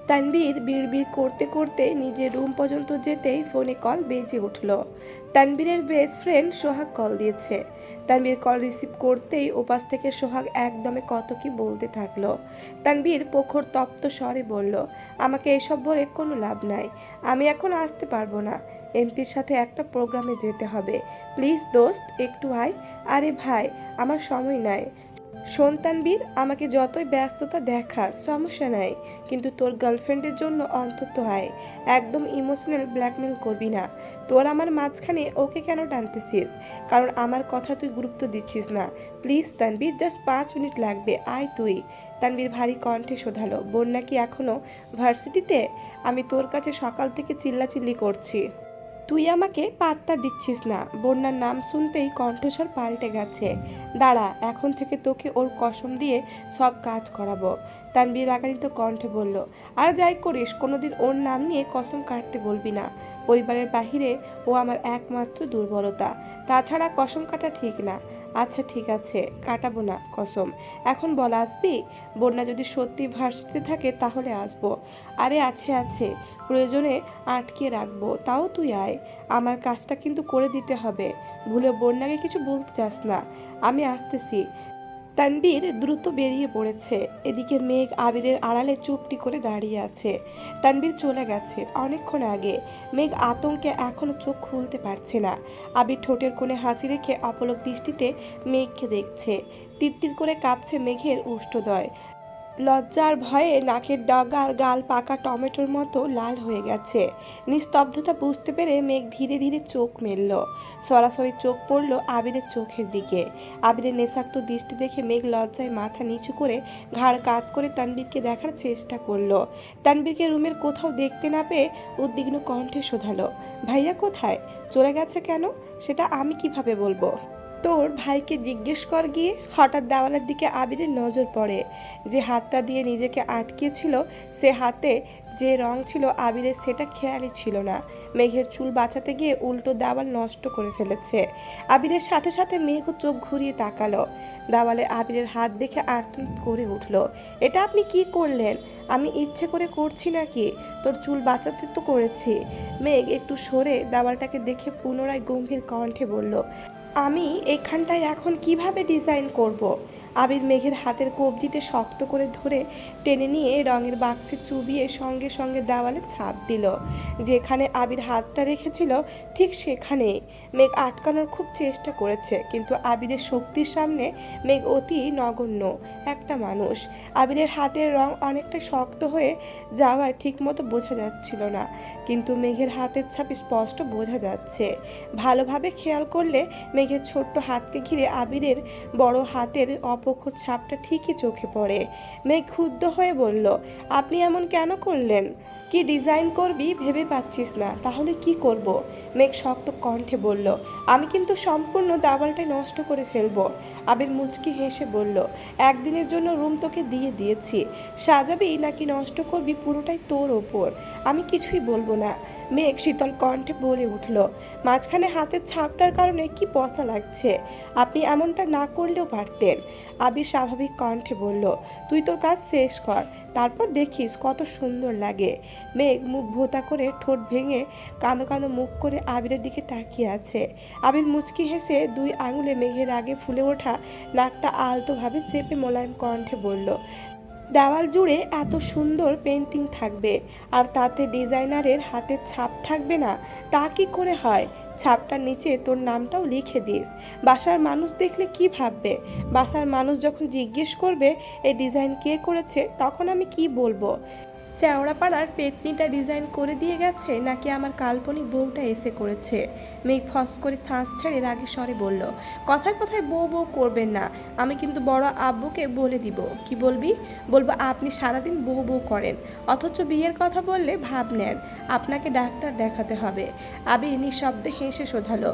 তানবীর বিড়বিড় করতে করতে নিজের রুম পর্যন্ত যেতেই ফোনে কল বেজে উঠল। তানবীরের বেস্ট ফ্রেন্ড সোহাগ কল দিয়েছে। তানবীর কল রিসিভ করতেই ওপাশ থেকে সোহাগ একদমে কত কি বলতে থাকলো। তানবীর প্রখর তপ্ত স্বরে বলল, আমাকে এসব বলে কোনো লাভ নাই, আমি এখন আসতে পারবো না, এমপির সাথে একটা প্রোগ্রামে যেতে হবে, প্লিজ দোস্ত একটু আয়। আরে ভাই, আমার সময় নাই। শোন তানবীর, আমাকে যতই ব্যস্ততা দেখাস সমস্যা নাই, কিন্তু তোর গার্লফ্রেন্ডের জন্য অন্তত আয়। একদম ইমোশনাল ব্ল্যাকমেল করবি না। তোর আমার মাঝখানে ওকে কেন টানতেছিস? কারণ আমার কথা তুই গুরুত্ব দিচ্ছিস না। প্লিজ তানবীর, জাস্ট 5 মিনিট লাগবে, আয় তুই। তানবীর ভারী কণ্ঠে শোধালো, বোন নাকি এখনো ভার্সিটিতে? আমি তোর কাছে সকাল থেকে চিল্লাচিল্লি করছি, তুই আমাকে পাত্তা দিচ্ছিস না। বন্যার নাম শুনতেই কণ্ঠস্বর পাল্টে গেছে। দাঁড়া, এখন থেকে তোকে ওর কসম দিয়ে সব কাজ করাবো। তানবীর রাগান্বিত কণ্ঠে বলল, আর যাই করিস কোনোদিন ওর নাম নিয়ে কসম কাটতে বলবি না। পরিবারের বাহিরে ও আমার একমাত্র দুর্বলতা, তাছাড়া কসম কাটা ঠিক না। আচ্ছা ঠিক আছে, কাটাবো না কসম। এখন বল, আসবি? বন্যা যদি সত্যি ভার্সিটিতে থাকে তাহলে আসবো। আরে আছে আছে, প্রয়োজনে আটকে রাখবো, তাও তুই আয়। আমার কাজটা কিন্তু করে দিতে হবে, ভুলে বন্যাকে কিছু বলতে চাস না। আমি আসতেছি। তানবীর দ্রুত বেরিয়ে পড়েছে। এদিকে মেঘ আবিরের আড়ালে চুপটি করে দাঁড়িয়ে আছে। তানবীর চলে গেছে অনেকক্ষণ আগে। মেঘ আতঙ্কে এখনো চোখ খুলতে পারছে না। আবির ঠোঁটের কোণে হাসি রেখে অপলক দৃষ্টিতে মেঘকে দেখছে। তিরতির করে কাঁপছে মেঘের উষ্ঠদয়। লজ্জার ভয়ে নাকের ডগা আর গাল পাকা টমেটোর মতো লাল হয়ে গেছে। নিস্তব্ধতা বুঝতে পেরে মেঘ ধীরে ধীরে চোখ মেলল। সরাসরি চোখ পড়ল আবিরের চোখের দিকে। আবিরের নেশাক্ত দৃষ্টি দেখে মেঘ লজ্জায় মাথা নিচু করে ঘাড় কাত করে তানবীরকে দেখার চেষ্টা করলো। তানবীরকে রুমের কোথাও দেখতে না পেয়ে উদ্বিগ্ন কণ্ঠে শোধালো, ভাইয়া কোথায়? চলে গেছে কেন? সেটা আমি কিভাবে বলবো? তোর ভাইকে জিজ্ঞেস কর গিয়ে। হঠাৎ দেওয়ালের দিকে আবিরের নজর পড়ে। যে হাতটা দিয়ে নিজেকে আটকেছিল, সে হাতে যে রং ছিল আবিরের সেটা খেয়ালই ছিল না। মেঘের চুল বাঁচাতে গিয়ে উল্টো দেওয়াল নষ্ট করে ফেলেছে। আবিরের সাথে সাথে মেঘও চোখ ঘুরিয়ে তাকালো। দেওয়ালে আবিরের হাত দেখে আর্তনাদ করে উঠল, এটা আপনি কি করলেন? আমি ইচ্ছে করে করছি নাকি? তোর চুল বাঁচাতে তো করেছি। মেঘ একটু সরে দেওয়ালটাকে দেখে পুনরায় গম্ভীর কণ্ঠে বলল, আমি এখানটায় এখন কিভাবে ডিজাইন করব? আবির মেঘের হাতের কবজিতে শক্ত করে ধরে টেনে নিয়ে রঙের বাক্সে চুবিয়ে সঙ্গে সঙ্গে দেওয়ালে ছাপ দিল। যেখানে আবির হাতটা রেখেছিল ঠিক সেখানে মেঘ আটকানোর খুব চেষ্টা করেছে, কিন্তু আবিরের শক্তির সামনে মেঘ অতি নগণ্য একটা মানুষ। আবিরের হাতের রং অনেকটা শক্ত হয়ে যাওয়ায় ঠিকমতো বোঝা যাচ্ছিল না, কিন্তু মেঘের হাতের ছাপ স্পষ্ট বোঝা যাচ্ছে। ভালোভাবে খেয়াল করলে মেঘের ছোট্ট হাতকে ঘিরে আবিরের বড় হাতের অপক্ষর ছাপটা ঠিকই চোখে পড়ে। মেঘ ক্ষুব্ধ হয়ে বলল, আপনি এমন কেন করলেন? কি ডিজাইন করবি ভেবে পাচ্ছিস না, তাহলে কি করব? মেঘ শক্ত কণ্ঠে বলল, আমি কিন্তু সম্পূর্ণ দেওয়ালটাই নষ্ট করে ফেলবো। আবির মুচকি হেসে বলল, একদিনের জন্য রুম তোকে দিয়ে দিয়েছি, সাজাবি নাকি নষ্ট করবি পুরোটাই তোর ওপর, আমি কিছুই বলবো না। মেঘ শীতল কণ্ঠে বলে উঠল, মাঝখানে হাতের ছাপটার কারণে কি পচা লাগছে, আপনি এমনটা না করলেও পারতেন। আবির স্বাভাবিক কণ্ঠে বলল, তুই তোর কাজ শেষ কর, তারপর দেখিস কত সুন্দর লাগে। মেঘ মুখ ভোঁতা করে ঠোঁট ভেঙে কাঁদো কাঁদো মুখ করে আবিরের দিকে তাকিয়ে আছে। আবির মুচকি হেসে দুই আঙুলে মেঘের আগে ফুলে ওঠা নাকটা আলতোভাবে চেপে মোলায়েম কণ্ঠে বলল, দেওয়াল জুড়ে এত সুন্দর পেন্টিং থাকবে আর তাতে ডিজাইনারের হাতের ছাপ থাকবে না, তা কি করে হয়? ছাপটার নিচে তোর নামটাও লিখে দিস। বাসার মানুষ দেখলে কি ভাববে? বাসার মানুষ যখন জিজ্ঞেস করবে এই ডিজাইন কে করেছে, তখন আমি কি বলবো? শ্যাওড়াপাড়ার পেতনিটা ডিজাইন করে দিয়ে গেছে নাকি আমার কাল্পনিক বউটা এসে করেছে? মেঘ ফস করে শ্বাস ছেড়ে রাগে স্বরে বলল, কথায় কথায় বউ বউ করবেন না, আমি কিন্তু বড় আব্বুকে বলে দিব। কি বলবি? বলবো আপনি সারাদিন বউ বউ করেন, অথচ বিয়ের কথা বললে ভাব নেন, আপনাকে ডাক্তার দেখাতে হবে। আবির নিঃশব্দে হেসে শোধালো,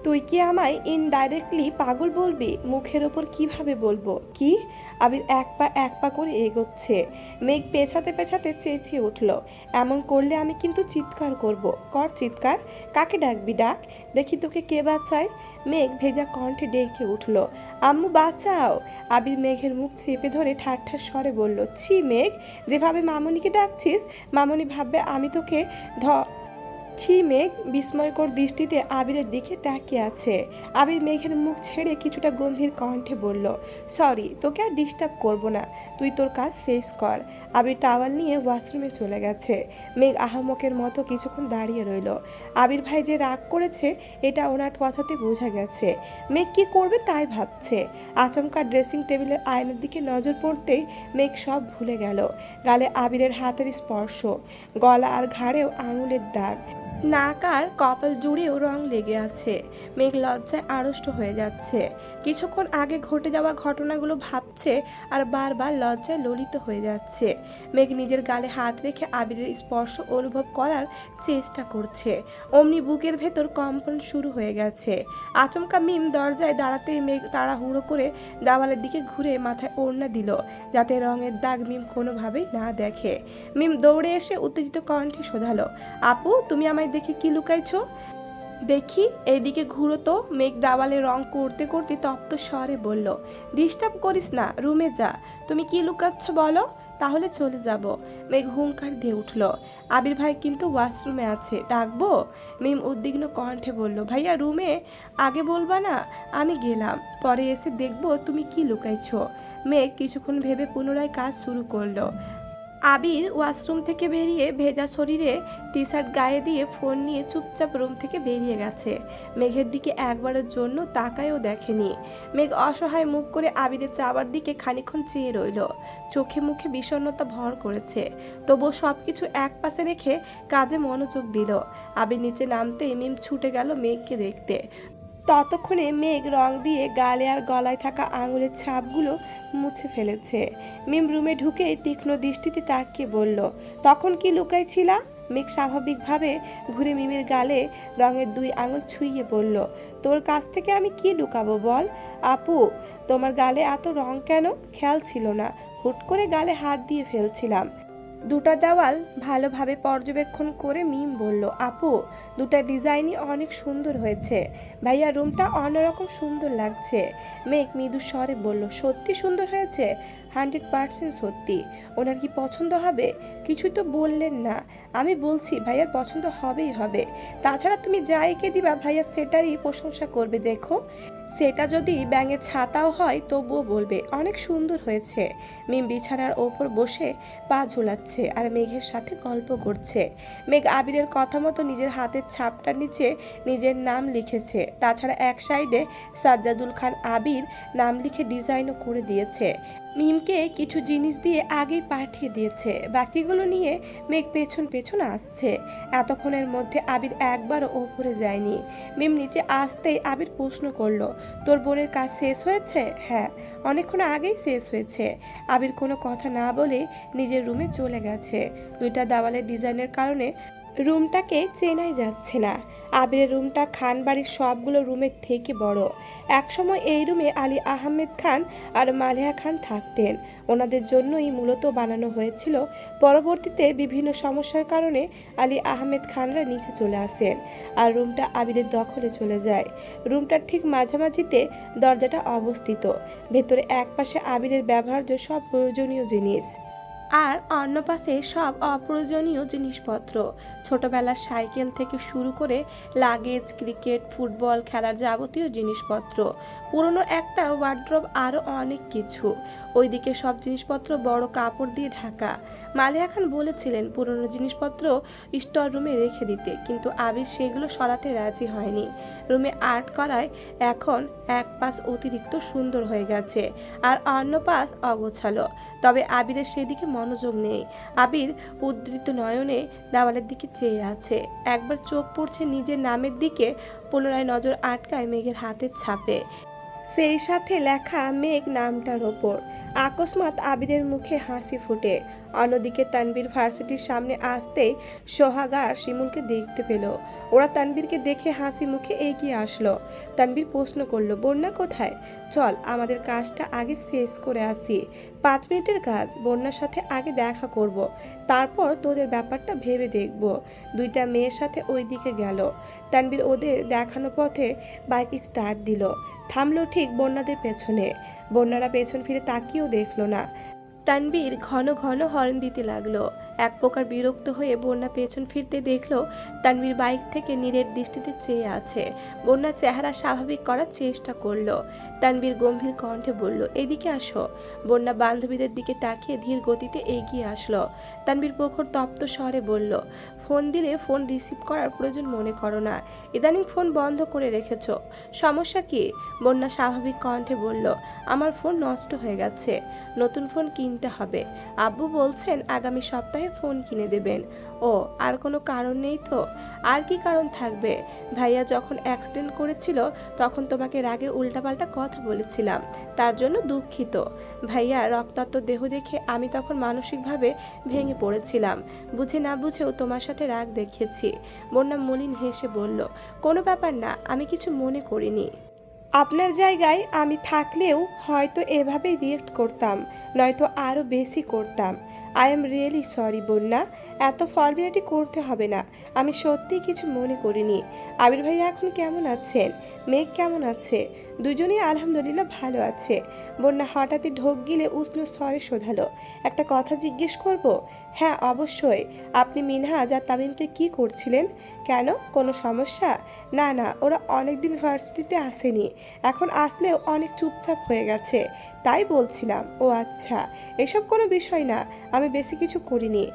তুই কি আমায় ইনডাইরেক্টলি পাগল বলবি? মুখের ওপর কিভাবে বলবো? কি? আবির এক পা করে এগোচ্ছে। মেঘ পেছাতে পেছাতে চেঁচিয়ে উঠল, এমন করলে আমি কিন্তু চিৎকার করব। কর চিৎকার। কাকে ডাকবি ডাক, দেখি তোকে কে বাঁচায়। মেঘ ভেজা কণ্ঠে ডেকে উঠল, আম্মু বাঁচাও। আবির মেঘের মুখ চেপে ধরে ঠাট্টার স্বরে বলল, ছি মেঘ, যেভাবে মামনিকে ডাকছিস মামনি ভাববে আমি তোকে ধ ছি। মেঘ বিস্ময়কর দৃষ্টিতে আবিরের দিকে তাকিয়ে আছে। আবির মেঘের মুখ ছেড়ে কিছুটা গম্ভীর কণ্ঠে বলল, সরি, তোকে আর ডিস্টার্ব করব না, তুই তোর কাজ শেষ কর। আবির টাওয়াল নিয়ে ওয়াশরুমে চলে গেছে। মেঘ আহামকের মতো কিছুক্ষণ দাঁড়িয়ে রইল। আবির ভাই যে রাগ করেছে এটা ওনার কথাতে বোঝা গেছে। মেঘ কি করবে তাই ভাবছে। আচমকা ড্রেসিং টেবিলের আয়নার দিকে নজর পড়তেই মেঘ সব ভুলে গেল। গালে আবিরের হাতের স্পর্শ, গলা আর ঘাড়েও আঙুলের দাগ, নাক আর কপাল জুড়েও রং লেগে আছে। মেঘ লজ্জায় আড়ষ্ট হয়ে যাচ্ছে। কিছুক্ষণ আগে ঘটে যাওয়া ঘটনাগুলো ভাবছে আর বারবার লজ্জায় ললিত হয়ে যাচ্ছে। মেঘ নিজের গালে হাত রেখে আবিরের স্পর্শ অনুভব করার চেষ্টা করছে। অমনি বুকের ভেতর কম্পন শুরু হয়ে গেছে। আচমকা মিম দরজায় দাঁড়াতেই মেঘ তাড়াহুড়ো করে দেওয়ালের দিকে ঘুরে মাথায় ওড়না দিল, যাতে রঙের দাগ মিম কোনোভাবেই না দেখে। মিম দৌড়ে এসে উত্তেজিত কণ্ঠে শোধালো, আপু তুমি আমায় দেখে কি লুকাইছো? দেখি, এইদিকে ঘুরো তো। মেঘ দাওয়ালে রং করতে করতে তপ্ত স্বরে বলল, ডিস্টার্ব করিস না, রুমে যা। তুমি কি লুকাচ্ছ বলো, তাহলে চলে যাব। মেঘ হুঙ্কার দিয়ে উঠল, আবির ভাই কিন্তু ওয়াশরুমে আছে, ডাকবো? মিম উদ্বিগ্ন কণ্ঠে বলল, ভাইয়া রুমে, আগে বলবা না? আমি গেলাম, পরে এসে দেখবো তুমি কি লুকাইছো। মেঘ কিছুক্ষণ ভেবে পুনরায় কাজ শুরু করলো। আবির ওয়াশরুম থেকে বেরিয়ে ভেজা শরীরে টি শার্ট গায়ে দিয়ে ফোন নিয়ে চুপচাপ রুম থেকে বেরিয়ে গেছে। মেঘের দিকে একবারের জন্য তাকায়ও দেখেনি। মেঘ অসহায় মুখ করে আবিরের চাওয়ার দিকে খানিকক্ষণ চেয়ে রইল। চোখে মুখে বিষণ্ণতা ভর করেছে, তবুও সবকিছু এক পাশে রেখে কাজে মনোযোগ দিল। আবির নিচে নামতেই মিম ছুটে গেল মেঘকে দেখতে। ততক্ষণে মেঘ রং দিয়ে গালে আর গলায় থাকা আঙুলের ছাপগুলো মুছে ফেলেছে। মিম রুমে ঢুকেই তীক্ষ্ণ দৃষ্টিতে তাকিয়ে বলল, তখন কি লুকাইছিলা? মেঘ স্বাভাবিকভাবে ঘুরে মিমের গালে রঙের দুই আঙুল ছুঁয়ে বলল, তোর কাছ থেকে আমি কি লুকাবো বল? আপু, তোমার গালে এত রং কেন? খেয়াল ছিল না, হুট করে গালে হাত দিয়ে ফেলছিলাম। দুটা দেওয়াল ভালোভাবে পর্যবেক্ষণ করে মিম বলল, আপু দুটা ডিজাইনই অনেক সুন্দর হয়েছে, ভাইয়া রুমটা অন্যরকম সুন্দর লাগছে। মেঘ মৃদু স্বরে বলল, সত্যি সুন্দর হয়েছে? 100% সত্যি। ওনার কি পছন্দ হবে? কিছুই তো বললেন না। আমি বলছি ভাইয়ার পছন্দ হবেই হবে। তাছাড়া তুমি যা এঁকে দিবা ভাইয়া সেটারই প্রশংসা করবে। দেখো, সেটা যদি ব্যাঙের ছাতাও হয় তবুও বলবে অনেক সুন্দর হয়েছে। মিম বিছানার ওপর বসে পা ঝুলাচ্ছে আর মেঘের সাথে গল্প করছে। মেঘ আবিরের কথা মতো নিজের হাতের ছাপটার নিচে নিজের নাম লিখেছে। তাছাড়া এক সাইডে সাজ্জাদুল খান আবির নাম লিখে ডিজাইনও করে দিয়েছে। মিমকে কিছু জিনিস দিয়ে আগেই পাঠিয়ে দিয়েছে, বাকিগুলো নিয়ে মেঘ পেছন পেছন আসছে। এতক্ষণের মধ্যে আবির একবারও ওপরে যায়নি। মিম নিচে আসতেই আবির প্রশ্ন করলো, তোর বোনের কাজ শেষ হয়েছে? হ্যাঁ, অনেকক্ষণ আগেই শেষ হয়েছে। আবির কোনো কথা না বলে নিজের রুমে চলে গেছে। দুইটা দেওয়ালের ডিজাইনের কারণে রুমটাকে চেনাই যাচ্ছে না। আবিরের রুমটা খান বাড়ির সবগুলো রুমের থেকে বড়। একসময় এই রুমে আলী আহমেদ খান আর মালিহা খান থাকতেন। ওনাদের জন্যই মূলত বানানো হয়েছিল। পরবর্তীতে বিভিন্ন সমস্যার কারণে আলী আহমেদ খানরা নিচে চলে আসেন আর রুমটা আবিরের দখলে চলে যায়। রুমটার ঠিক মাঝামাঝিতে দরজাটা অবস্থিত। ভেতরে এক পাশে আবিরের ব্যবহার্য সব প্রয়োজনীয় জিনিস আর অন্য পাশে সব অপ্রয়োজনীয় জিনিসপত্র। ছোটবেলার সাইকেল থেকে শুরু করে লাগেজ, ক্রিকেট, ফুটবল খেলার যাবতীয় জিনিসপত্র, পুরনো একটা ওয়ার্ড্রব, আরও অনেক কিছু। ওইদিকে সব জিনিসপত্র বড় কাপড় দিয়ে ঢাকা। মালিহা খান বলেছিলেন পুরনো জিনিসপত্র স্টোর রুমে রেখে দিতে, কিন্তু আবির সেগুলো সরাতে রাজি হয়নি। রুমে আর্ট করায় এখন এক পাশ অতিরিক্ত সুন্দর হয়ে গেছে আর অন্য পাশ অগোছালো। তবে আবিরের সেদিকে মনোযোগ নেই। আবির উদ্ধৃত নয়নে দেওয়ালের দিকে চেয়ে আছে। একবার চোখ পড়ছে নিজের নামের দিকে, পুনরায় নজর আটকায় মেঘের হাতের ছাপে, সেই সাথে লেখা মেঘ নামটার ওপর। আকস্মাৎ আবিরের মুখে হাসি ফুটে। অন্যদিকে তানবীর ভার্সিটির সামনে আসতেই সোহাগ আর শিমুলকে দেখতে পেল। ওরা তানবীরকে দেখে হাসি মুখে এগিয়ে আসলো। তানবীর প্রশ্ন করলো, বন্যা কোথায়? চল আমাদের কাজটা আগে শেষ করে আসি। 5 মিনিটের কাজ, বন্যার সাথে আগে দেখা করব, তারপর তোদের ব্যাপারটা ভেবে দেখব। দুইটা মেয়ের সাথে ওই দিকে গেল। তানবীর ওদের দেখানো পথে বাইক স্টার্ট দিল। থামলো ঠিক বন্যাদের পেছনে। বন্যারা পেছন ফিরে তাকিয়েও দেখলো না। তানবীর ঘন ঘন হর্ন দিতে লাগলো। এক প্রকার বিরক্ত হয়ে বন্যা পেছন ফিরতে দেখলো তানবীর বাইক থেকে নীরের দৃষ্টিতে চেয়ে আছে। বন্যার চেহারা স্বাভাবিক করার চেষ্টা করলো। তানবীর গম্ভীর কণ্ঠে বলল, এদিকে আসো। বন্যা বান্ধবীদের দিকে তাকিয়ে ধীর গতিতে এগিয়ে আসলো। তানবীর প্রখর তপ্ত স্বরে বলল, ফোন দিলে ফোন রিসিভ করার প্রয়োজন মনে করো না। ইদানিং ফোন বন্ধ করে রেখেছো, সমস্যা কি? বন্যা স্বাভাবিক কণ্ঠে বলল, আমার ফোন নষ্ট হয়ে গেছে, নতুন ফোন কিনতে হবে। আব্বু বলছেন আগামী সপ্তাহে ফোন কিনে দেবেন। ও, আর কোনো কারণ নেই তো? আর কি কারণ থাকবে? ভাইয়া যখন অ্যাক্সিডেন্ট করেছিল তখন তোমাকে রাগে উল্টাপাল্টা কথা বলেছিলাম, তার জন্য দুঃখিত। ভাইয়া রক্তাক্ত দেহ দেখে আমি তখন মানসিকভাবে ভেঙে পড়েছিলাম। বুঝে না বুঝেও তোমার সাথে রাগ দেখিয়েছি। বন্যা মলিন হেসে বলল, কোনো ব্যাপার না, আমি কিছু মনে করিনি। আপনার জায়গায় আমি থাকলেও হয়তো এভাবেই রিয়েক্ট করতাম, নয়তো আরও বেশি করতাম। আই এম রিয়েলি সরি বন্যা, এত ফর্মালিটি করতে হবে না। আমি সত্যিই কিছু মনে করিনি। আবির ভাইয়া এখন কেমন আছেন? মেঘ কেমন আছে? দুজনেই আলহামদুলিল্লাহ ভালো আছে। বন্যা হঠাৎই ঢোক গিলে উষ্ণ স্বরে শোধালো, একটা কথা জিজ্ঞেস করব? হ্যাঁ অবশ্যই। আপনি মিনহাজ আর তামিমকে কি করছিলেন? কেন, কোনো সমস্যা? না না, ওরা অনেকদিন ভার্সিটিতে আসেনি, এখন আসলেও অনেক চুপচাপ হয়ে গেছে, তাই বলছিলাম। ও আচ্ছা, এসব কোনো বিষয় না, আমি বেশি কিছু করিনি।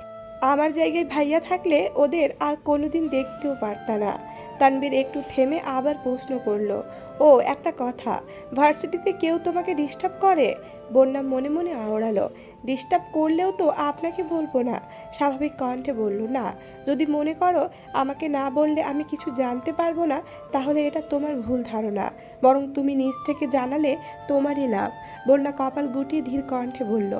আমার জায়গায় ভাইয়া থাকলে ওদের আর কোনোদিন দেখতেও পারতা না। তানবীর একটু থেমে আবার প্রশ্ন করলো, ও একটা কথা, ভার্সিটিতে কেউ তোমাকে ডিস্টার্ব করে? বন্যা মনে মনে আওড়ালো, ডিস্টার্ব করলেও তো আপনাকে বলবো না। স্বাভাবিক কণ্ঠে বলল, না, যদি মনে করো আমাকে না বললে আমি কিছু জানতে পারবো না, তাহলে এটা তোমার ভুল ধারণা। বরং তুমি নিজ থেকে জানালে তোমারই লাভ। বন্যা কপাল গুটিয়ে ধীর কণ্ঠে বলল,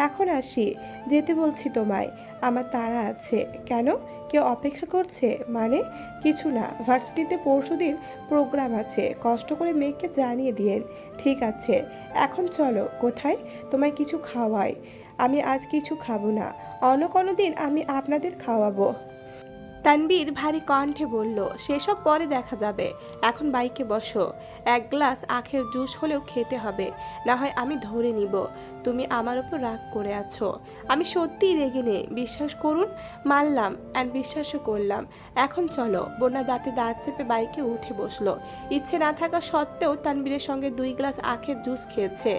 এখন আসি, যেতে বলছি তোমায়, আমার তাড়া আছে। কেন, কেউ অপেক্ষা করছে? মানে কিছু না, ভার্সিটিতে পরশুদিন প্রোগ্রাম আছে, কষ্ট করে মেয়েকে জানিয়ে দিয়েন। ঠিক আছে, এখন চলো। কোথায়? তোমায় কিছু খাওয়াই। আমি আজ কিছু খাবো না, অন্য কোনো দিন আমি আপনাদের খাওয়াবো। তানবীর ভারী কণ্ঠে বলল, সেসব পরে দেখা যাবে, এখন বাইকে বসো। এক গ্লাস আখের জুস হলেও খেতে হবে, না হয় আমি ধরে নিব তুমি আমার উপর রাগ করে আছো। আমি সত্যিই রেগে নেই, বিশ্বাস করুন। মানলাম অ্যান্ড বিশ্বাসও করলাম। এখন চলো। বন্যা দাঁতে দাঁত চেপে বাইকে উঠে বসলো। ইচ্ছে না থাকা সত্ত্বেও তানবীরের সঙ্গে 2 গ্লাস আখের জুস খেয়েছে।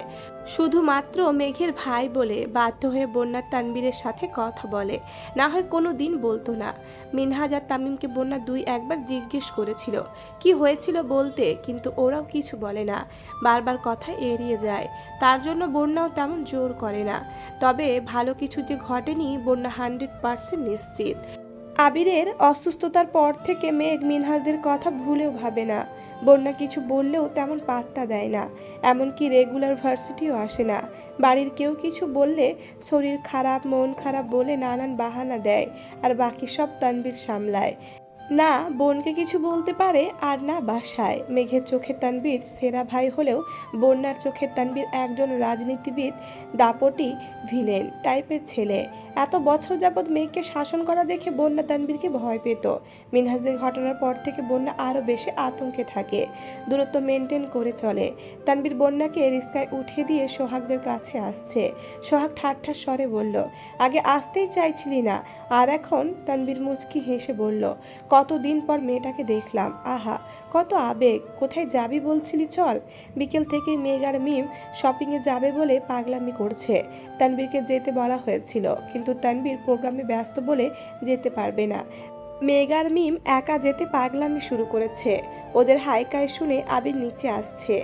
শুধুমাত্র মেঘের ভাই বলে বাধ্য হয়ে বন্যার তানবীরের সাথে কথা বলে, না হয় কোনো দিন বলতো না। মিনহাজ আর তামিমকে বন্যা 2-1বার জিজ্ঞেস করেছিল কি হয়েছিল বলতে, কিন্তু ওরাও কিছু বলে না, বারবার কথা এড়িয়ে যায়। তার জন্য বন্যাও তেমন জোর করে না। তবে ভালো কিছু যে ঘটেনি বন্যা 100% নিশ্চিত। আবিরের অসুস্থতার পর থেকে মেঘ মিনহাজদের কথা ভুলেও ভাবে না। বন্যা কিছু বললেও তেমন পাত্তা দেয় না, এমনকি রেগুলার ভার্সিটিও আসে না। বাড়ির কেউ কিছু বললে শরীর খারাপ, মন খারাপ বলে নানান বাহানা দেয়, আর বাকি সব তানবীর সামলায়। না বোনকে কিছু বলতে পারে, আর না বাসায়। মেঘের চোখে তানবীর সেরা ভাই হলেও বন্যার চোখে তানবীর একজন রাজনীতিবিদ, দাপটি ভিলেন টাইপের ছেলে। এত বছর যাবৎ মেঘকে শাসন করা দেখে বন্যা তানবীরকে ভয় পেত। মিনহাজদের ঘটনার পর থেকে বন্যা আরও বেশি আতঙ্কে থাকে, দূরত্ব মেনটেন করে চলে। তানবীর বন্যাকে রিস্কায় উঠিয়ে দিয়ে সোহাগদের কাছে আসছে। সোহাগ ঠাট্টা স্বরে বলল, আগে আসতেই চাইছিলি না, আর এখন? তানবীর মুচকি হেসে বলল, কতদিন পর মেয়েটাকে দেখলাম, আহা কত আবেগ। কোথায় যাবি বলছিলি? চল। বিকেল থেকে মেঘ আর মিম শপিংয়ে যাবে বলে পাগলামি করছে। তানবীরকে যেতে বলা হয়েছিল, কিন্তু তানবীর প্রোগ্রামে ব্যস্ত বলে যেতে পারবে না। মেঘ আর মিম একা যেতে পাগলামি শুরু করেছে। ওদের হাইকায় শুনে আবির নিচে আসছে।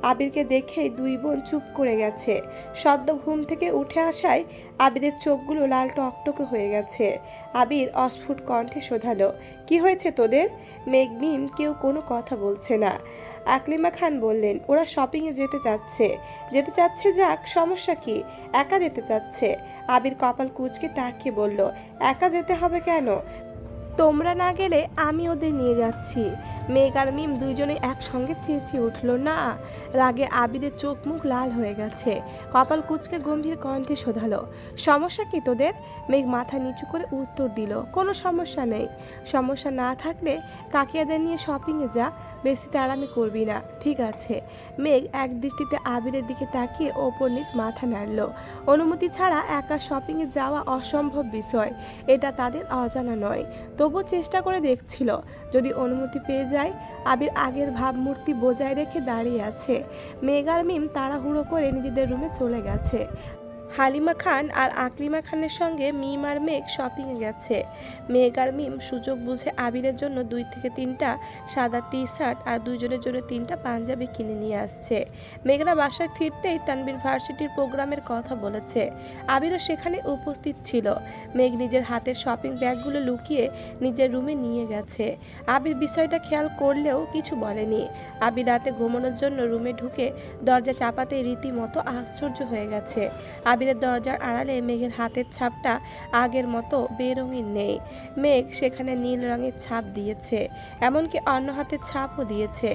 আবিরকে দেখেই দুই বোন চুপ করে গেছে। সদ্য ঘুম থেকে উঠে আসায় আবিরের চোখগুলো লাল টকটকে হয়ে গেছে। আবির অস্ফুট কণ্ঠে শোধালো, কি হয়েছে তোদের? মেঘ মিম কেউ কোনো কথা বলছে না। আকলিমা খান বললেন, ওরা শপিংয়ে যেতে চাচ্ছে। যাক, সমস্যা কি? একা যেতে চাচ্ছে। আবির কপাল কুঁচকে তাকিয়ে বলল, একা যেতে হবে কেন? তোমরা না গেলে আমি ওদের নিয়ে যাচ্ছি। মেঘ আর মিম দুইজনে একসঙ্গে চেঁচিয়ে উঠল। না! রাগে আবিরের চোখ মুখ লাল হয়ে গেছে। কপাল কুঁচকে গম্ভীর কণ্ঠে শোধালো, সমস্যা কি তোদের? মেঘ মাথা নিচু করে উত্তর দিল, কোনো সমস্যা নেই। সমস্যা না থাকলে কাকিয়াদের নিয়ে শপিংয়ে যা, বেশি তাড়ামি করবি না, ঠিক আছে? মেঘ এক দৃষ্টিতে আবিরের দিকে তাকিয়ে ওপর নিচ মাথা নাড়ল। অনুমতি ছাড়া একা শপিংয়ে যাওয়া অসম্ভব বিষয়, এটা তাদের অজানা নয়। তবু চেষ্টা করে দেখছিল যদি অনুমতি পেয়ে যায়। আবির আগের ভাবমূর্তি বজায় রেখে দাঁড়িয়ে আছে। মেঘ আর মিম তাড়াহুড়ো করে নিজেদের রুমে চলে গেছে। হালিমা খান আর আকলিমা খানের সঙ্গে মিম আর মেঘ শপিংয়ে গেছে। মেঘ আর মিম সুযোগ বুঝে আবিরের জন্য 2 থেকে 3টা সাদা টি শার্ট আর দুইজনের জন্য 3টা পাঞ্জাবি কিনে নিয়ে আসছে। মেঘরা বাসায় ফিরতেই তানবীর ভার্সিটির প্রোগ্রামের কথা বলেছে। আবিরও সেখানে উপস্থিত ছিল। মেঘ নিজের হাতের শপিং ব্যাগগুলো লুকিয়ে নিজের রুমে নিয়ে গেছে। আবির বিষয়টা খেয়াল করলেও কিছু বলেনি। আবির রাতে ঘুমানোর জন্য রুমে ঢুকে দরজা চাপাতে রীতিমতো আশ্চর্য হয়ে গেছে। আবিরের দরজার আড়ালে মেঘের হাতের ছাপটা আগের মতো বেরঙিন নেই। মেঘ সেখানে নীল রঙের ছাপ দিয়েছে, এমনকি অন্য হাতের ছাপও দিয়েছে।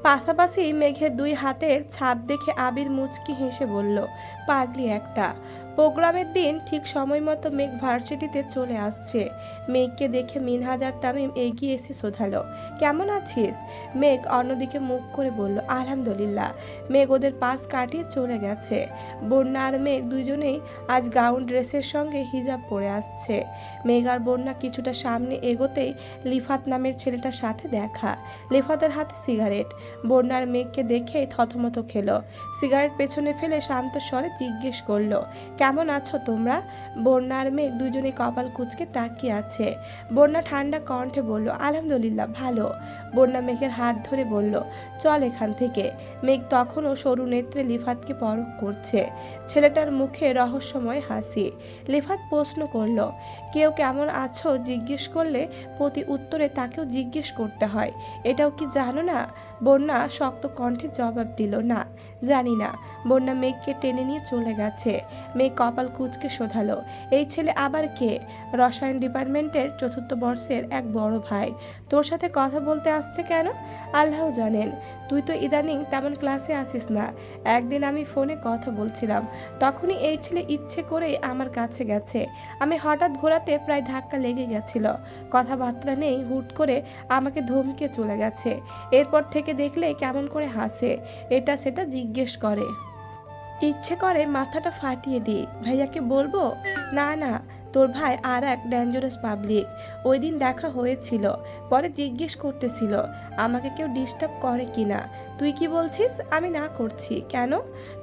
পাশাপাশি মেঘের 2 হাতের ছাপ দেখে আবির মুচকি হেসে বলল, পাগলি একটা। প্রোগ্রামের দিন ঠিক সময় মতো মেঘ ভার্সিটিতে চলে আসছে। মেঘকে দেখে মিনহাজ আর তামিম এগিয়ে এসে শোধালো, কেমন আছিস? মেঘ অন্যদিকে মুখ করে বলল, আলহামদুলিল্লাহ। মেঘ ওদের পাশ কাটিয়ে চলে গেছে। বন্যা আর মেঘ দুজনেই আজ গাউন ড্রেসের সঙ্গে হিজাব পরে আসছে। মেঘ আর বন্যা কিছুটা সামনে এগোতেই লিফাত নামের ছেলেটার সাথে দেখা। লিফাতের হাতে সিগারেট। বন্যার মেঘকে দেখেই থতমত খেলো। সিগারেট পেছনে ফেলে শান্ত স্বরে জিজ্ঞেস করলো, কেমন আছো তোমরা? বন্যা আর মেঘ দুজনে কপাল কুঁচকে তাকিয়ে আছে। বন্যা ঠান্ডা কণ্ঠে বলল, আলহামদুলিল্লাহ ভালো। বন্যা মেঘের হাত ধরে বলল, চল এখান থেকে। মেঘ তখনও সরু নেত্রে লিফাতকে পরখ করছে। ছেলেটার মুখে রহস্যময় হাসি। লিফাত প্রশ্ন করল, কেউ কেমন আছো জিজ্ঞেস করলে প্রতি উত্তরে তাকেও জিজ্ঞেস করতে হয়, এটাও কি জানো না? বন্যা শক্ত কণ্ঠে জবাব দিল, না জানি না। বন্যা মেঘকে টেনে নিয়ে চলে গেছে। মেঘ কপাল কুঁচকে শোধালো, এই ছেলে আবার কে? রসায়ন ডিপার্টমেন্টের 4র্থ বর্ষের এক বড় ভাই। তোর সাথে কথা বলতে আসছে কেন? আল্লাহ জানেন। তুই তো ইদানিং তেমন ক্লাসে আসিস না। একদিন আমি ফোনে কথা বলছিলাম, তখনই এই ছেলে ইচ্ছে করেই আমার কাছে গেছে। আমি হঠাৎ ঘোরাতে প্রায় ধাক্কা লেগে গেছিল। কথাবার্তা নেই, হুট করে আমাকে ধমকে চলে গেছে। এরপর থেকে দেখলে কেমন করে হাসে, এটা সেটা জিজ্ঞেস করে। ইচ্ছে করে মাথাটা ফাটিয়ে দিই। ভাইয়াকে বলবো? না না, তোর ভাই আর এক ডেঞ্জারাস পাবলিক। ওই দিন দেখা হয়েছিল, পরে জিজ্ঞেস করতেছিল আমাকে কেউ ডিস্টার্ব করে কিনা। তুই কি বলছিস? আমি না করছি কেন?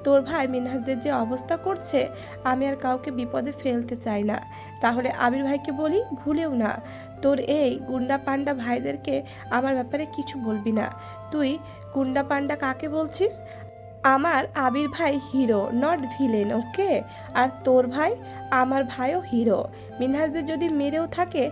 তোর ভাই মিনহাজদের যে অবস্থা করছে, আমি আর কাউকে বিপদে ফেলতে চাই না। তাহলে আবির ভাইকে বলি, ভুলেও না। তোর এই গুন্ডা পান্ডা ভাইদেরকে আমার ব্যাপারে কিছু বলবি না। তুই গুন্ডা পান্ডা কাকে বলছিস? আমার আবির ভাই হিরো, নট ভিলেন, ওকে? আর তোর ভাই? আমার ভাইও হিরো। মিনহাজদের যদি মেরেও থাকে,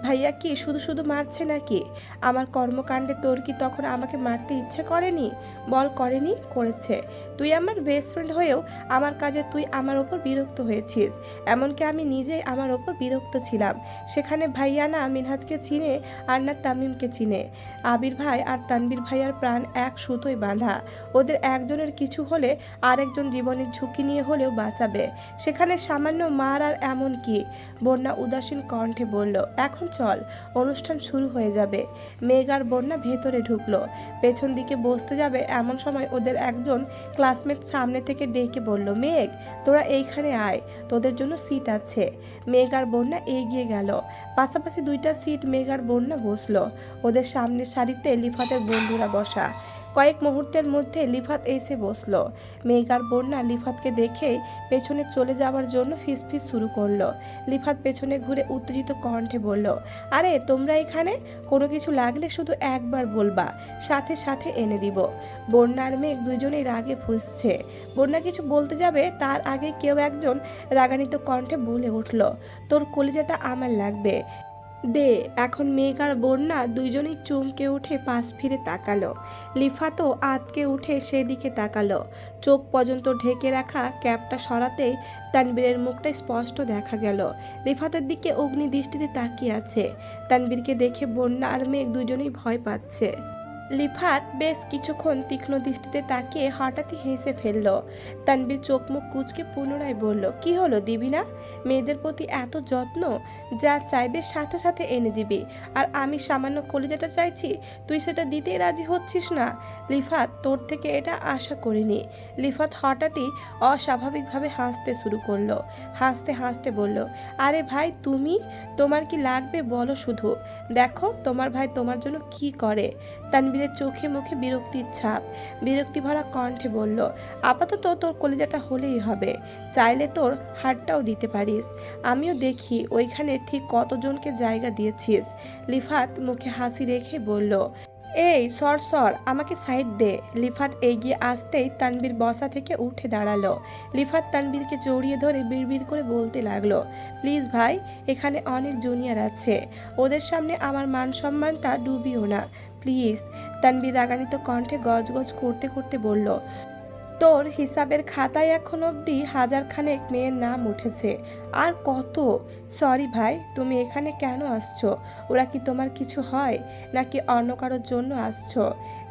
ভাইয়া কি শুধু শুধু মারছে নাকি? আমার কর্মকাণ্ডে তোর কি তখন আমাকে মারতে ইচ্ছে করেনি? বল করেনি? করেছে। তুই আমার বেস্ট ফ্রেন্ড হয়েও আমার কাজে তুই আমার ওপর বিরক্ত হয়েছিস। এমনকি আমি নিজেই আমার ওপর বিরক্ত ছিলাম। সেখানে ভাইয়া না মিনহাজকে চিনে আর না তামিমকে চিনে। আবির ভাই আর তানবীর ভাইয়ার প্রাণ এক সুতোয় বাঁধা। ওদের একজনের কিছু হলে আরেকজন জীবনের ঝুঁকি নিয়ে হলেও বাঁচাবে। সেখানে সামান্য মার আর এমন কি? বন্যা উদাসীন কণ্ঠে বলল, এখন চল, অনুষ্ঠান শুরু হয়ে যাবে। মেঘ আর বন্যা ভেতরে ঢুকলো। পেছন দিকে বসতে যাবে এমন সময় ওদের একজন ক্লাসমেট সামনে থেকে ডেকে বলল, মেঘ তোরা এইখানে আয়, তোদের জন্য সিট আছে। মেঘ আর বন্যা এগিয়ে গেল। পাশাপাশি 2টা সিট মেঘ আর বন্যা বসলো। ওদের সামনের সারিতে লিফাতের বন্ধুরা বসা। কয়েক মুহূর্তের মধ্যে লিফাত এসে বসলো। মেঘ আর বন্যা লিফাতকে দেখেই পেছনে চলে যাওয়ার জন্য ফিসফিস শুরু করলো। লিফাত পেছনে ঘুরে উত্তেজিত কণ্ঠে বলল, আরে তোমরা এখানে? কোনো কিছু লাগলে শুধু একবার বলবা, সাথে সাথে এনে দিব। বন্যা আর মেঘ দুইজনেই রাগে ফুঁসছে। বন্যা কিছু বলতে যাবে তার আগে কেউ একজন রাগান্বিত কণ্ঠে বলে উঠল, তোর কলিজাটা আমার লাগবে। দে। এখন মেঘ আর বন্যা দুইজনেই চমকে উঠে পাশ ফিরে তাকালো। লিফাতও আঁতকে উঠে সেদিকে তাকালো। চোখ পর্যন্ত ঢেকে রাখা ক্যাপটা সরাতেই তানবীরের মুখটা স্পষ্ট দেখা গেল। লিফাতের দিকে অগ্নি দৃষ্টিতে তাকিয়ে আছে। তানবীরকে দেখে বন্যা আর মেঘ দুজনেই ভয় পাচ্ছে। লিফাত বেশ কিছুক্ষণ তীক্ষ্ণ দৃষ্টিতে তাকিয়ে হঠাৎই হেসে ফেলল। তানবীর চোখ মুখ কুঁচকে পুনরায় বলল, কি হলো, দিবি না? মেয়েদের প্রতি এত যত্ন, যা চাইবে সাথে সাথে এনে দিবি, আর আমি সামান্য কলিজাটা চাইছি, তুই সেটা দিতেই রাজি হচ্ছিস না। লিফাত, তোর থেকে এটা আশা করিনি। লিফাত হঠাৎই অস্বাভাবিকভাবে হাসতে শুরু করলো। হাসতে হাসতে বলল, আরে ভাই তুমি, তোমার কি লাগবে বলো শুধু। দেখো তোমার ভাই তোমার জন্য কি করে। তানবীরের চোখে মুখে বিরক্তির ছাপ। বিরক্তি ভরা কণ্ঠে বলল, আপাতত তোর কলিজাটা হলেই হবে, চাইলে তোর হাড়টাও দিতে পারিস। আমিও দেখি ওইখানে ঠিক কতজনকে জায়গা দিয়েছিস। লিফাত মুখে হাসি রেখে বলল, এই সর সর, আমাকে সাইড দে। লিফাত এগিয়ে আসতেই তানবীর বসা থেকে উঠে দাঁড়ালো। লিফাত তানবীরকে জড়িয়ে ধরে বিড়বিড় করে বলতে লাগলো, প্লিজ ভাই, এখানে অনেক জুনিয়র আছে, ওদের সামনে আমার মান সম্মানটা ডুবিও না প্লিজ। তানবীর রাগান্বিত কণ্ঠে গজগজ করতে করতে বলল, তোর হিসাবের খাতায় এখন অবধি 1000 খানেক মেয়ের নাম উঠেছে, আর কত? সরি ভাই, তুমি এখানে কেন আসছো? ওরা কি তোমার কিছু হয়, নাকি অন্য কারোর জন্য আসছো?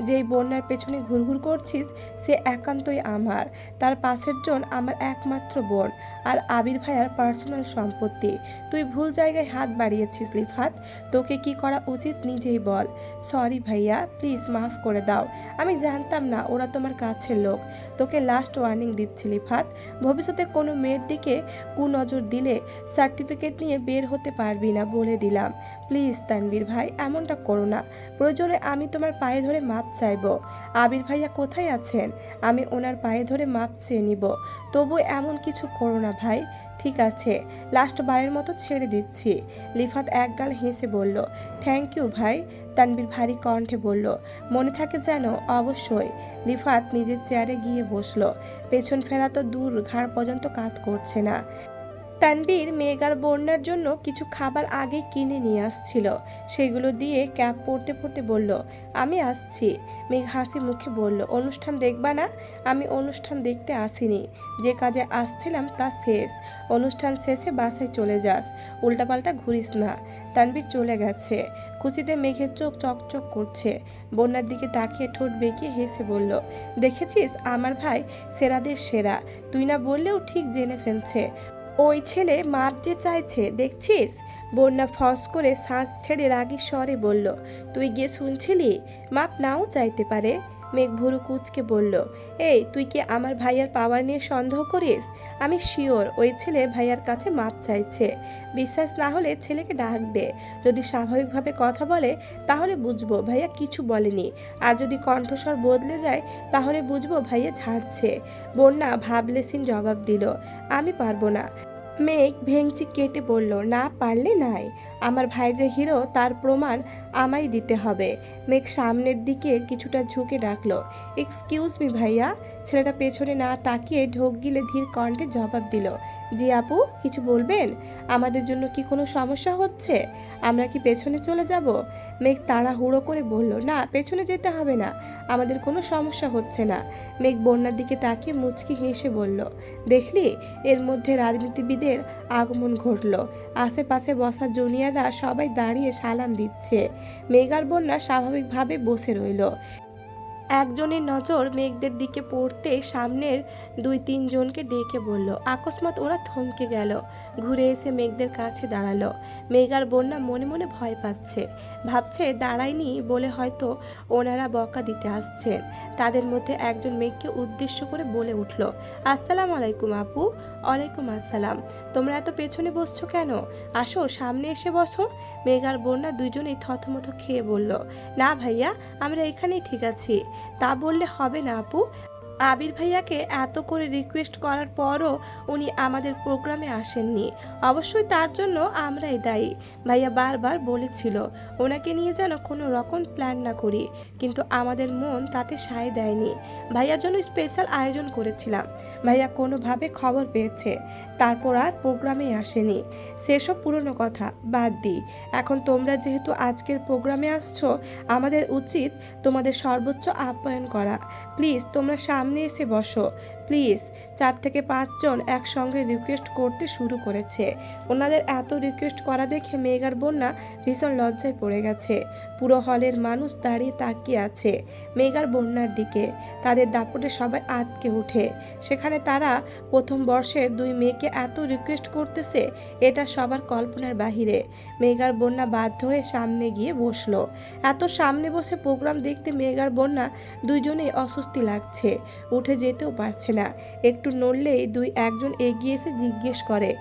যেই বন্যার পেছনে ঘুরঘুর করছিস সে একান্তই আমার, তার পাশের জন আমার একমাত্র বোন, আর আবির ভাইয়ার পার্সোনাল সম্পত্তি। তুই ভুল জায়গায় হাত বাড়িয়েছিস লিফাত, তোকে কি করা উচিত নিজেই বল। সরি ভাইয়া, প্লিজ মাফ করে দাও, আমি জানতাম না ওরা তোমার কাছের লোক। তোকে লাস্ট ওয়ার্নিং দিচ্ছি লিফাত, ভবিষ্যতে কোনো মেয়ের দিকে কুনজর দিলে সার্টিফিকেট নিয়ে বের হতে পারবি না বলে দিলাম। প্লিজ তানবীর ভাই, এমনটা করো না, প্রয়োজনে আমি তোমার পায়ে ধরে মাপ চাইবো। আবির ভাইয়া কোথায় আছেন? আমি ওনার পায়ে ধরে মাপ চেয়ে নিব, তবু এমন কিছু করো না ভাই। ঠিক আছে, লাস্ট বারের মতো ছেড়ে দিচ্ছি। লিফাত একগাল হেসে বলল, থ্যাংক ইউ ভাই। তানবীর ভারী কণ্ঠে বলল, মনে থাকে যেন। অবশ্যই। লিফাত নিজের চেয়ারে গিয়ে বসলো। পেছন ফেরা তো দূর, ঘাড় পর্যন্ত কাজ করছে না। তানবীর মেঘ আর বন্যার জন্য কিছু খাবার আগে কিনে নিয়ে আসছিল। সেগুলো দিয়ে ক্যাপ পরতে পরতে বলল, আমি আসছি। মেঘ হাসি মুখে বলল, অনুষ্ঠান দেখবা না? আমি অনুষ্ঠান দেখতে আসিনি, যে কাজে আসছিলাম তা শেষ। অনুষ্ঠান শেষে বাসায় চলে যাস, উল্টাপাল্টা ঘুরিস না। তানবীর চলে গেছে। খুশিতে মেঘের চোখ চকচক করছে। বন্যার দিকে তাকিয়ে ঠোঁট বেঁকিয়ে হেসে বলল, দেখেছিস আমার ভাই সেরাদের সেরা, তুই না বললেও ঠিক জেনে ফেলছে। ওই ছেলে মাপ যে চাইছে দেখছিস? বন্যা ফস করে শ্বাস ছেড়ে রাগী স্বরে বলল, তুই গিয়ে শুনছিলি? মাপ নাও চাইতে পারে। মেঘ ভুরু কুচকে বলল, এই তুই কি আমার ভাইয়ার পাওয়ার নিয়ে সন্দেহ করিস? আমি শিওর ওই ছেলে ভাইয়ার কাছে মাপ চাইছে। বিশ্বাস না হলে ছেলেকে ডাক দে, যদি স্বাভাবিকভাবে কথা বলে তাহলে বুঝবো ভাইয়া কিছু বলেনি, আর যদি কণ্ঠস্বর বদলে যায় তাহলে বুঝবো ভাইয়া ছাড়ছে। বন্যা ভাবলেসিন জবাব দিল, আমি পারবো না। মেঘ ভেংচি কেটে বলল, না পারলে নাই, আমার ভাই যে হিরো তার প্রমাণ আমায় দিতে হবে। মেঘ সামনের দিকে কিছুটা ঝুঁকে ডাকলো, এক্সকিউজ মি ভাইয়া। ছেলেটা পেছনে না তাকিয়ে ঢোক গিলে ধীর কণ্ঠে জবাব দিল, জি আপু, কিছু বলবেন? আমাদের জন্য কি কোনো সমস্যা হচ্ছে? আমরা কি পেছনে চলে যাব? মেঘ তাড়াহুড়ো করে বলল, না পেছনে যেতে হবে না, আমাদের কোনো সমস্যা হচ্ছে না। মেঘ বন্যার দিকে তাকিয়ে মুচকি হেসে বলল, দেখলি, এর মধ্যে রাজনীতিবিদের আগমন ঘটল। আশেপাশে বসা জুনিয়ররা সবাই দাঁড়িয়ে সালাম দিচ্ছে। মেঘ আর বন্যা স্বাভাবিকভাবে বসে রইল। একজনের নজর মেঘদের দিকে পড়তে সামনের 2-3 জনকে ডেকে বলল। আকস্মাৎ ওরা থমকে গেল, ঘুরে এসে মেঘদের কাছে দাঁড়ালো। মেঘ আর বন্যা মনে মনে ভয় পাচ্ছে, ভাবছে দাঁড়ায়নি বলে হয়তো ওনারা বকা দিতে আসছেন। তাদের মধ্যে একজন মেঘকে উদ্দেশ্য করে বলে উঠল, আসসালামু আলাইকুম আপু। ওয়ালাইকুম আসসালাম। তোমরা এত পেছনে বসছো কেন? আসো সামনে এসে বসো। মেঘ আর বন্যা দুজনেই থতমত খেয়ে বলল, না ভাইয়া, আমরা এখানেই ঠিক আছি। তা বললে হবে না আপু, আবির ভাইয়াকে এত করে রিকোয়েস্ট করার পরও উনি আমাদের প্রোগ্রামে আসেননি, অবশ্যই তার জন্য আমরাই দায়ী। ভাইয়া বারবার বলেছিল ওনাকে নিয়ে যেন কোনো রকম প্ল্যান না করি, কিন্তু আমাদের মন তাতে সায় দেয়নি। ভাইয়ার জন্য স্পেশাল আয়োজন করেছিলাম, ভাইয়া কোনোভাবে খবর পেয়েছে, তারপর আর প্রোগ্রামে আসেনি। সেসব পুরনো কথা বাদ দিই। এখন তোমরা যেহেতু আজকের প্রোগ্রামে আসছো, আমাদের উচিত তোমাদের সর্বোচ্চ আপ্যায়ন করা। প্লিজ তোমরা সামনে এসে বসো, প্লিজ। 4 থেকে 5 জন একসঙ্গে রিকোয়েস্ট করতে শুরু করেছে। ওনাদের এত রিকোয়েস্ট করা দেখে মেঘ আর বন্যা ভীষণ লজ্জায় পড়ে গেছে। পুরো হলের মানুষ দাঁড়িয়ে তাকিয়ে আছে মেঘ আর বন্যার দিকে। তাদের দাপটে সবাই আটকে ওঠে। সেখানে তারা প্রথম বর্ষের 2 মেয়েকে এত রিকোয়েস্ট করতেছে, এটা সবার কল্পনার বাহিরে। মেঘ আর বন্যা বাধ্য হয়ে সামনে গিয়ে বসলো। এত সামনে বসে প্রোগ্রাম দেখতে মেঘ আর বন্যা দুইজনেই অস্বস্তি লাগছে। উঠে যেতেও পারছে না। একটু নড়লেই একজন এগিয়ে এসে জিজ্ঞেস করে,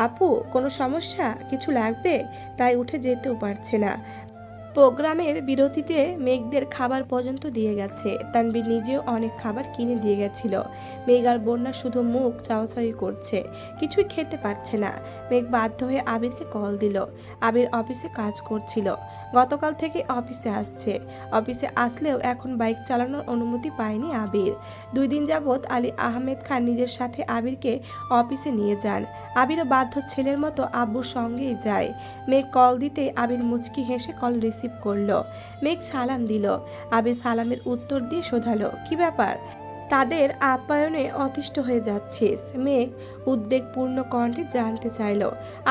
আপু কোনো সমস্যা, কিছু লাগবে? তাই উঠে যেতেও পারছে না। প্রোগ্রামের বিরতিতে মেঘদের খাবার পর্যন্ত দিয়ে গেছে। তানভীর নিজেও অনেক খাবার কিনে দিয়ে গেছিল। মেঘ আর বন্যা শুধু মুখ চাওয়াচাওয়ি করছে, কিছুই খেতে পারছে না। মেঘ বাধ্য হয়ে আবিরকে কল দিল। আবির অফিসে কাজ করছিল। গতকাল থেকে অফিসে আসছে। অফিসে আসলেও এখন বাইক চালানোর অনুমতি পায়নি আবির। 2 দিন যাবৎ আলী আহমেদ খান নিজের সাথে আবিরকে অফিসে নিয়ে যান। আবিরও বাধ্য ছেলের মতো আব্বুর সঙ্গেই যায়। মেঘ কল দিতে আবির মুচকি হেসে কল রিসিভ করলো। মেঘ সালাম দিল। আবির সালামের উত্তর দিয়ে শোধালো, কি ব্যাপার? তাদের আপ্যায়নে অতিষ্ঠ হয়ে যাচ্ছিস? মেঘ উদ্বেগপূর্ণ কণ্ঠে জানতে চাইল।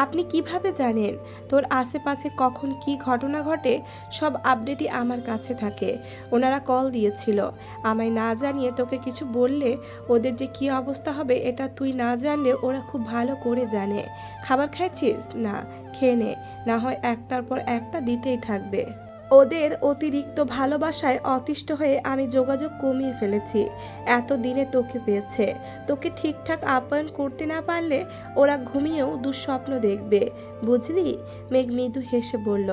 আপনি কিভাবে জানেন? তোর আশেপাশে কখন কি ঘটনা ঘটে সব আপডেটই আমার কাছে থাকে। ওনারা কল দিয়েছিল। আমায় না জানিয়ে তোকে কিছু বললে ওদের যে কি অবস্থা হবে এটা তুই না জানলে ওরা খুব ভালো করে জানে। খাবার খাইছিস? না, খেয়ে নে, না হয় একটার পর একটা দিতেই থাকবে। ওদের অতিরিক্ত ভালোবাসায় অতিষ্ঠ হয়ে আমি যোগাযোগ কমিয়ে ফেলেছি। এত দিনে তোকে পেয়েছে। তোকে ঠিকঠাক আপ্যায়ন করতে না পারলে ওরা ঘুমিয়েও দুঃস্বপ্ন দেখবে, বুঝলি? মেঘ মৃদু হেসে বলল,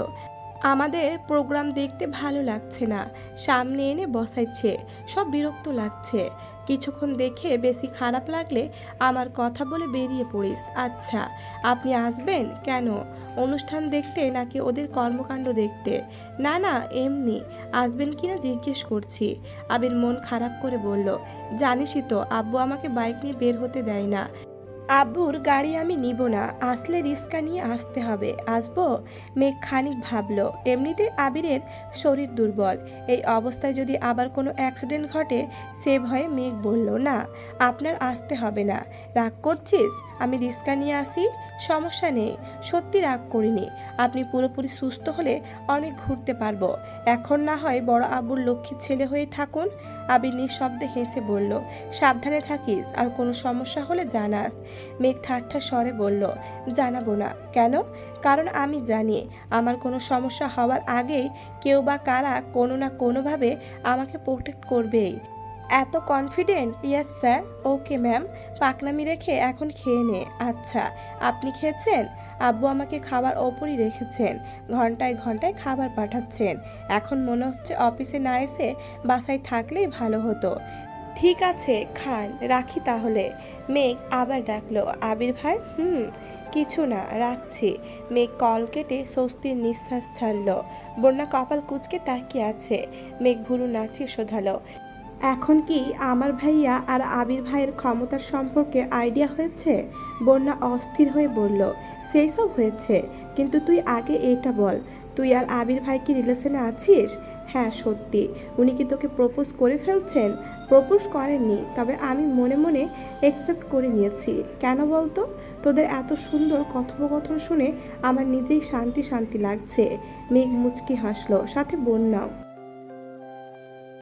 আমাদের প্রোগ্রাম দেখতে ভালো লাগছে না, সামনে এনে বসাইছে, সব বিরক্ত লাগছে। কিছুক্ষণ দেখে বেশি খারাপ লাগলে আমার কথা বলে বেরিয়ে পড়িস। আচ্ছা, আপনি আসবেন কেন? অনুষ্ঠান দেখতে নাকি ওদের কর্মকাণ্ড দেখতে? না না, এমনি। আসবেন কিনা জিজ্ঞেস করছি। আবির মন খারাপ করে বলল, জানিসই তো আব্বু আমাকে বাইক নিয়ে বের হতে দেয় না। আব্বুর গাড়ি আমি নিব না, আসলে রিস্কা নিয়ে আসতে হবে। আসবো? মেঘ খানিক ভাবলো। এমনিতে আবিরের শরীর দুর্বল, এই অবস্থায় যদি আবার কোনো অ্যাক্সিডেন্ট ঘটে সে ভয়ে মেঘ বলল, না আপনার আসতে হবে না। রাগ করছিস আমি রিস্কা নিয়ে আসি? সমস্যা নেই, সত্যি রাগ করিনি। আপনি পুরোপুরি সুস্থ হলে অনেক ঘুরতে পারবো। এখন না হয় বড় আব্বুর লক্ষ্মী ছেলে হয়ে থাকুন। আবির নিঃশব্দে হেসে বলল, সাবধানে থাকিস, আর কোনো সমস্যা হলে জানাস। মেঘ ঠাট্টা স্বরে বলল, জানাবো না। কেন? কারণ আমি জানি আমার কোনো সমস্যা হওয়ার আগেই কেউ বা কারা কোনো না কোনোভাবে আমাকে প্রোটেক্ট করবেই। এত confident? Yes sir. Okay ma'am, পাকনামি রেখে এখন খেয়ে নে। আচ্ছা, আপনি খেয়েছেন? আব্বু আমাকে খাবার ওপরই রেখেছেন, ঘন্টায় ঘন্টায় খাবার পাঠাচ্ছেন। এখন মনে হচ্ছে অফিসে না এসে বাসায় থাকলেই ভালো হতো। ঠিক আছে খান, রাখি তাহলে। মেঘ আবার ডাকলো, আবির ভাই? কিছু না, রাখছি। মেঘ কল কেটে স্বস্তির নিঃশ্বাস ছাড়ল। বন্যা কপাল কুঁচকে তাকিয়ে আছে। মেঘ ভুরু নাচিয়ে শোধালো, এখন কি আমার ভাইয়া আর আবির ভাইয়ের ক্ষমতার সম্পর্কে আইডিয়া হয়েছে? বন্যা অস্থির হয়ে বলল, সেই সব হয়েছে, কিন্তু তুই আগে এটা বল, তুই আর আবির ভাই কি রিলেশনে আছিস? হ্যাঁ সত্যি। উনি কি তোকে প্রপোজ করে ফেলছেন? প্রপোজ করেননি, তবে আমি মনে মনে অ্যাকসেপ্ট করে নিয়েছি। কেন বলতো? তোদের এত সুন্দর কথোপকথন শুনে আমার নিজেই শান্তি শান্তি লাগছে। মেঘ মুচকি হাসলো, সাথে বন্যাও।